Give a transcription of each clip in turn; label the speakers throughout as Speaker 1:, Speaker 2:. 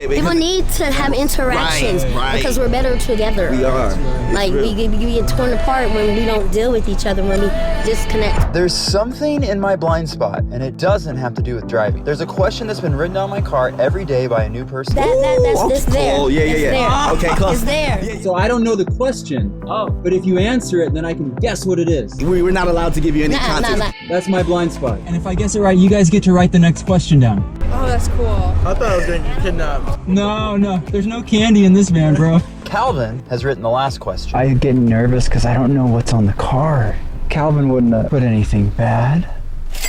Speaker 1: People need to have interactions because we're better together.
Speaker 2: We are.
Speaker 1: Like, we get torn apart when we don't deal with each other, when we disconnect.
Speaker 3: There's something in my blind spot, and it doesn't have to do with driving. There's a question that's been written on my car every day by a new person.
Speaker 1: That's there.
Speaker 2: Oh, yeah. Okay, close.
Speaker 1: It's there.
Speaker 4: So I don't know the question. But if you answer it, then I can guess what it is.
Speaker 2: We're not allowed to give you any context.
Speaker 4: That's my blind spot. And if I guess it right, you guys get to write the next question down.
Speaker 5: Oh, that's cool.
Speaker 6: I thought I was going to get kidnapped.
Speaker 4: No, there's no candy in this van, bro.
Speaker 3: Calvin has written the last question.
Speaker 7: I get nervous because I don't know what's on the car. Calvin wouldn't have put anything bad.
Speaker 8: I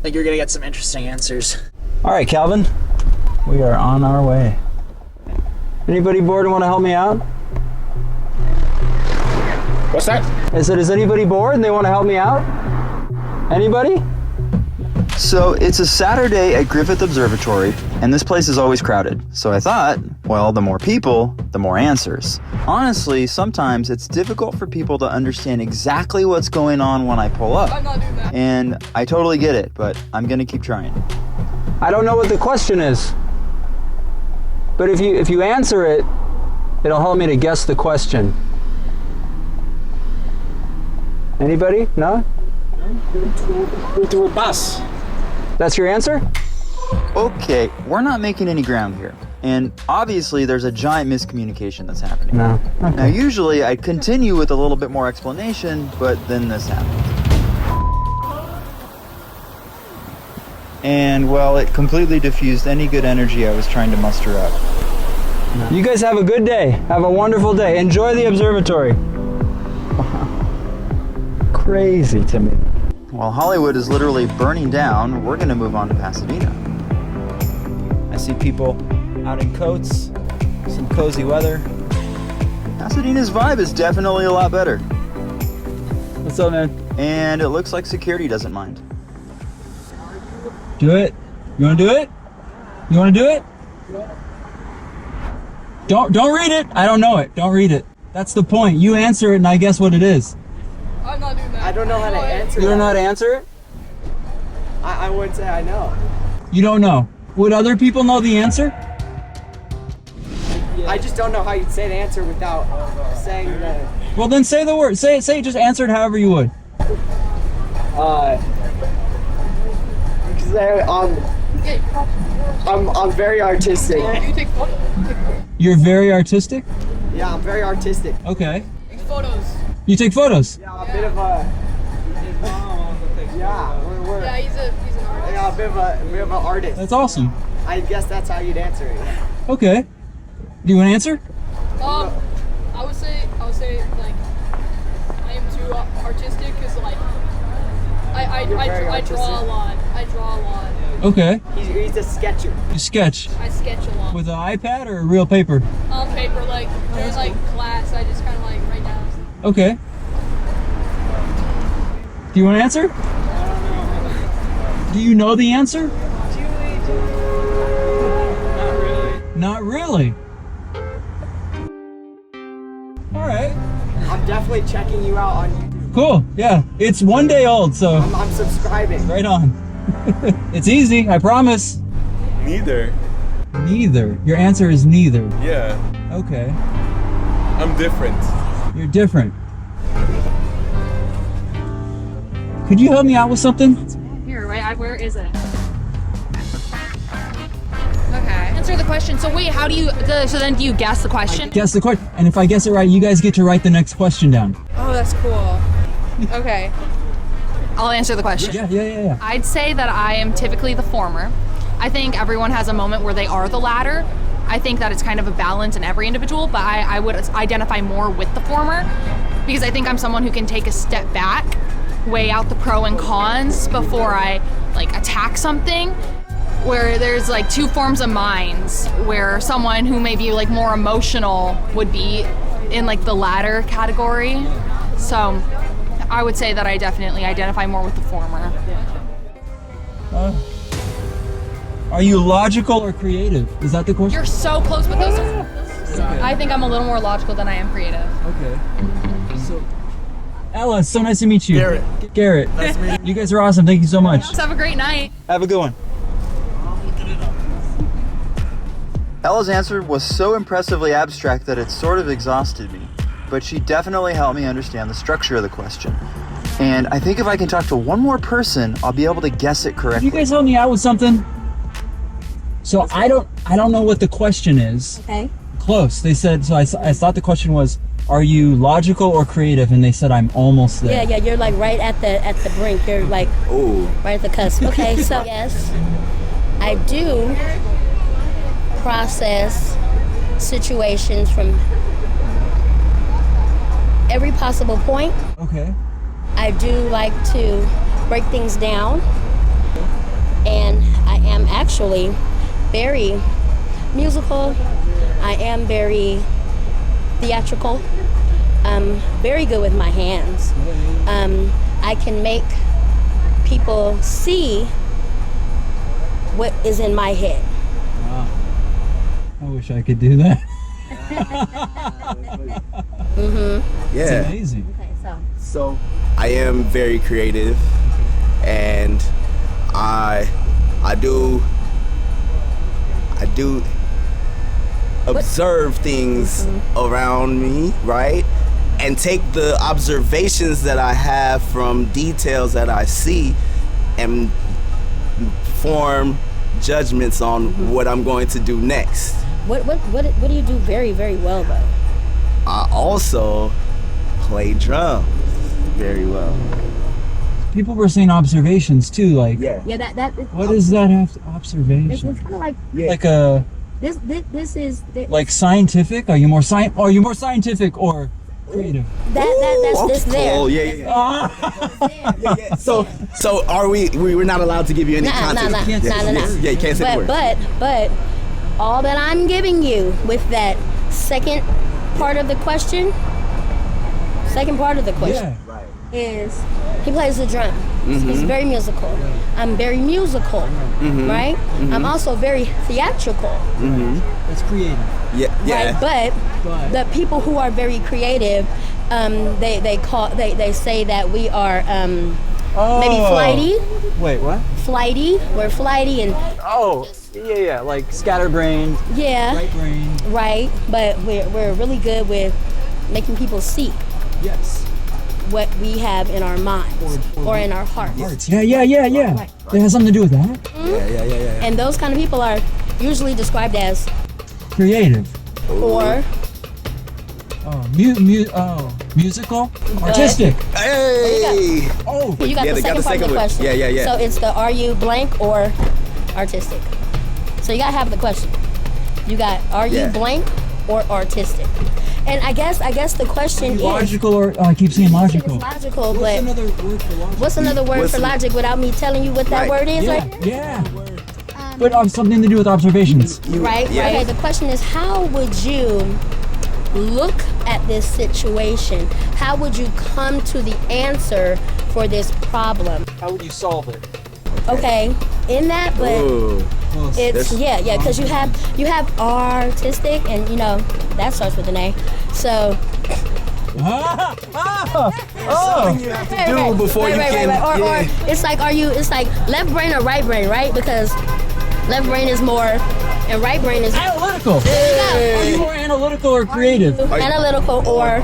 Speaker 8: think you're gonna get some interesting answers.
Speaker 7: All right, Calvin, we are on our way. Anybody bored and want to help me out?
Speaker 6: What's that?
Speaker 7: I said, is anybody bored and they want to help me out? Anybody?
Speaker 3: So it's a Saturday at Griffith Observatory, and this place is always crowded. So I thought, well, the more people, the more answers. Honestly, sometimes it's difficult for people to understand exactly what's going on when I pull up.
Speaker 5: I'm not doing that.
Speaker 3: And I totally get it, but I'm gonna keep trying.
Speaker 7: I don't know what the question is. But if you answer it, it'll help me to guess the question. Anybody? No?
Speaker 8: Through a bus.
Speaker 7: That's your answer?
Speaker 3: Okay, we're not making any ground here. And obviously there's a giant miscommunication that's happening.
Speaker 7: No. Okay.
Speaker 3: Now usually I'd continue with a little bit more explanation, but then this happened. And well, it completely diffused any good energy I was trying to muster up.
Speaker 7: You guys have a good day. Have a wonderful day. Enjoy the observatory. Crazy to me.
Speaker 3: While Hollywood is literally burning down, we're gonna move on to Pasadena. I see people out in coats, some cozy weather. Pasadena's vibe is definitely a lot better.
Speaker 7: What's up, man?
Speaker 3: And it looks like security doesn't mind.
Speaker 4: Do it. You wanna do it? You wanna do it? Don't read it. I don't know it. Don't read it. That's the point. You answer it and I guess what it is.
Speaker 5: I'm not doing that.
Speaker 8: I don't know how to answer
Speaker 7: You don't know
Speaker 8: that.
Speaker 7: how to answer it?
Speaker 8: I wouldn't say I know.
Speaker 4: You don't know. Would other people know the answer?
Speaker 8: I just don't know how you'd say the answer without saying the...
Speaker 4: Well, then say the word. Say it. Just answer it however you would.
Speaker 8: Because I'm very artistic.
Speaker 5: Do you take photos?
Speaker 4: You're very artistic?
Speaker 8: Yeah, I'm very artistic.
Speaker 4: Okay.
Speaker 5: Take photos.
Speaker 4: You take photos?
Speaker 8: Yeah, a bit of a... Yeah, we're
Speaker 5: Yeah, he's an artist.
Speaker 8: yeah, a bit of an artist.
Speaker 4: That's awesome.
Speaker 8: I guess that's how you'd answer it. Yeah.
Speaker 4: Okay. Do you want to answer?
Speaker 5: I would say like I am too artistic because like I draw a lot. I draw a lot.
Speaker 4: Okay.
Speaker 8: He's a sketcher.
Speaker 4: You sketch
Speaker 5: I sketch a lot.
Speaker 4: with an iPad or real paper?
Speaker 5: On paper, like during like class, I just kind of like write down.
Speaker 4: Okay. Do you want to answer? Do you know the answer? Not really. All right.
Speaker 8: I'm definitely checking you out on YouTube.
Speaker 4: Cool. Yeah. It's 1 day old, so
Speaker 8: I'm subscribing.
Speaker 4: right on. It's easy, I promise.
Speaker 6: Neither.
Speaker 4: Neither. Your answer is neither.
Speaker 6: Yeah.
Speaker 4: Okay.
Speaker 6: I'm different.
Speaker 4: You're different. Could you help me out with something?
Speaker 9: Here, right? Where is it? Okay. Answer the question. So wait, how do you? So then, do you guess the question?
Speaker 4: Guess the question. And if I guess it right, you guys get to write the next question down.
Speaker 5: Oh, that's cool. Okay.
Speaker 9: I'll answer the question.
Speaker 4: Yeah.
Speaker 9: I'd say that I am typically the former. I think everyone has a moment where they are the latter. I think that it's kind of a balance in every individual, but I would identify more with the former because I think I'm someone who can take a step back, weigh out the pro and cons before I like attack something. Where there's like two forms of minds, where someone who may be like more emotional would be in like the latter category. So I would say that I definitely identify more with the former.
Speaker 4: Are you logical or creative? Is that the question?
Speaker 9: You're so close with those. I think I'm a little more logical than I am creative.
Speaker 4: Okay. So, Ella, so nice to meet you. Garrett.
Speaker 6: Nice to meet you.
Speaker 4: You guys are awesome. Thank you so much.
Speaker 9: Have a great night.
Speaker 4: Have a good one.
Speaker 3: Ella's answer was so impressively abstract that it sort of exhausted me, but she definitely helped me understand the structure of the question. And I think if I can talk to one more person, I'll be able to guess it
Speaker 4: Can
Speaker 3: correctly.
Speaker 4: you guys help me out with something? So I don't know what the question is.
Speaker 1: Okay.
Speaker 4: Close. They said, so I thought the question was, are you logical or creative? And they said I'm almost there.
Speaker 1: Yeah, you're like right at the brink. You're like right at the cusp. Okay, so yes, I do process situations from every possible point.
Speaker 4: Okay.
Speaker 1: I do like to break things down, and I am actually very musical. I am very theatrical. I'm very good with my hands. I can make people see what is in my head.
Speaker 4: Wow. I wish I could do that.
Speaker 2: Yeah.
Speaker 4: It's amazing.
Speaker 1: Okay,
Speaker 2: So I am very creative, and I do observe things around me, right? And take the observations that I have from details that I see and form judgments on what I'm going to do next.
Speaker 1: What do you do very, very well though?
Speaker 2: I also play drums very well.
Speaker 4: People were saying observations too, like
Speaker 1: Yeah, that
Speaker 4: what does that have to
Speaker 1: it's
Speaker 4: observation?
Speaker 1: kind of like
Speaker 4: Like a
Speaker 1: this is
Speaker 4: like scientific? Are you more scientific or creative?
Speaker 1: that's this there.
Speaker 2: Oh, yeah. So are we're not allowed to give you any context?
Speaker 1: Nah.
Speaker 2: Yeah, you can't say the word.
Speaker 1: But all that I'm giving you with that second part of the question
Speaker 4: Yeah.
Speaker 1: is he plays the drum. He's very musical. I'm very musical, right? I'm also very theatrical,
Speaker 4: That's creative.
Speaker 2: Yeah.
Speaker 1: right? But the people who are very creative, they say that we are maybe flighty.
Speaker 7: Wait, what?
Speaker 1: Flighty. We're flighty and
Speaker 7: Oh, yeah, like scatterbrained.
Speaker 1: yeah,
Speaker 4: Right brain.
Speaker 1: right. But we're really good with making people see
Speaker 4: Yes.
Speaker 1: what we have in our minds or in our hearts.
Speaker 4: Yeah.
Speaker 1: Right.
Speaker 4: It has something to do with that.
Speaker 2: Yeah.
Speaker 1: And those kind of people are usually described as
Speaker 4: Creative.
Speaker 1: or
Speaker 4: Musical. Artistic.
Speaker 2: Hey!
Speaker 4: Oh.
Speaker 1: you got
Speaker 2: Yeah,
Speaker 1: the
Speaker 2: they got
Speaker 1: second
Speaker 2: the
Speaker 1: part of the
Speaker 2: second one.
Speaker 1: question.
Speaker 2: Yeah.
Speaker 1: So it's the are you blank or artistic? So you gotta have the question. You got are you
Speaker 2: Yeah.
Speaker 1: blank or artistic? And I guess the question is
Speaker 4: Logical or I keep saying logical.
Speaker 1: it's logical,
Speaker 4: What's
Speaker 1: but
Speaker 4: another word for logical?
Speaker 1: what's another word
Speaker 2: What's
Speaker 1: for logic without me telling you what that
Speaker 2: Right.
Speaker 1: word is?
Speaker 4: Yeah.
Speaker 1: Right?
Speaker 4: Yeah. But something to do with observations.
Speaker 1: Right.
Speaker 2: Yeah.
Speaker 1: Okay. The question is, how would you look at this situation? How would you come to the answer for this problem?
Speaker 7: How would you solve it?
Speaker 1: Okay. In that, but
Speaker 2: Ooh.
Speaker 1: it's because you have artistic, and that starts with an A. So
Speaker 2: Something you have to do before you can.
Speaker 1: Or it's like left brain or right brain, right? Because left brain is more, and right brain is
Speaker 4: Analytical. Are you more analytical or creative?
Speaker 1: analytical or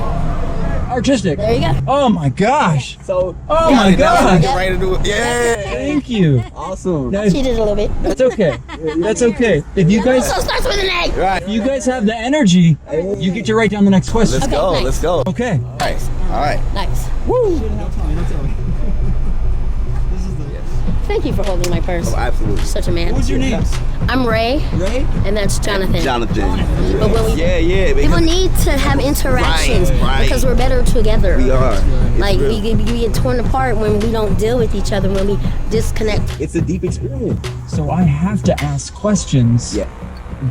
Speaker 4: Artistic.
Speaker 1: there you go.
Speaker 4: Oh my gosh.
Speaker 2: So.
Speaker 4: Oh my gosh.
Speaker 2: Get right into it. Yeah.
Speaker 4: Thank you.
Speaker 2: Awesome.
Speaker 4: Now,
Speaker 1: Cheated a little bit.
Speaker 4: that's okay. That's okay. If you guys
Speaker 1: So it starts with an A.
Speaker 2: Right.
Speaker 4: if you guys have the energy, you get to write down the next question.
Speaker 2: Let's
Speaker 1: Okay,
Speaker 2: go.
Speaker 1: nice.
Speaker 2: Let's go.
Speaker 4: Okay.
Speaker 2: Nice. All right.
Speaker 1: Nice. Thank you for holding my purse.
Speaker 2: Oh, absolutely.
Speaker 1: Such a man.
Speaker 4: What was your name?
Speaker 1: I'm Ray,
Speaker 4: Ray?
Speaker 1: and that's Jonathan.
Speaker 2: Jonathan.
Speaker 1: But when we
Speaker 2: Yeah.
Speaker 1: people
Speaker 2: because
Speaker 1: need to have interactions
Speaker 2: Right.
Speaker 1: because we're better together.
Speaker 2: We are. It's
Speaker 1: Like
Speaker 2: real.
Speaker 1: we get torn apart when we don't deal with each other, when we disconnect.
Speaker 2: It's a deep experience.
Speaker 4: So I have to ask questions
Speaker 2: Yeah.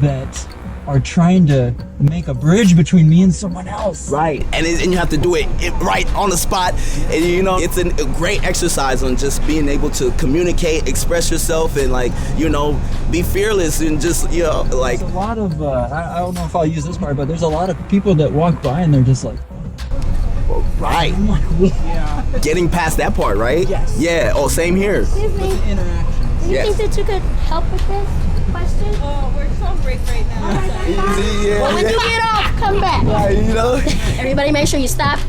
Speaker 4: that are trying to make a bridge between me and someone else.
Speaker 2: Right. And you have to do it right on the spot. And it's a great exercise on just being able to communicate, express yourself, and be fearless and just like.
Speaker 4: There's a lot of I don't know if I'll use this part, but there's a lot of people that walk by and they're just like,
Speaker 2: Right.
Speaker 4: I'm like, yeah.
Speaker 2: Getting past that part, right?
Speaker 4: Yes.
Speaker 2: Yeah. Oh, same here.
Speaker 1: Excuse me.
Speaker 4: Interaction.
Speaker 1: Do you
Speaker 2: Yes.
Speaker 1: think that you could help with this question?
Speaker 5: Oh, we're just on break right now.
Speaker 2: Easy, yeah.
Speaker 1: But when you get off, come back.
Speaker 2: Right, you know.
Speaker 1: Everybody make sure you stop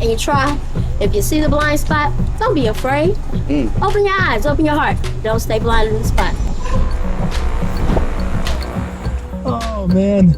Speaker 1: and you try. If you see the blind spot, don't be afraid. Open your eyes, open your heart. Don't stay blind in the spot.
Speaker 4: Oh man.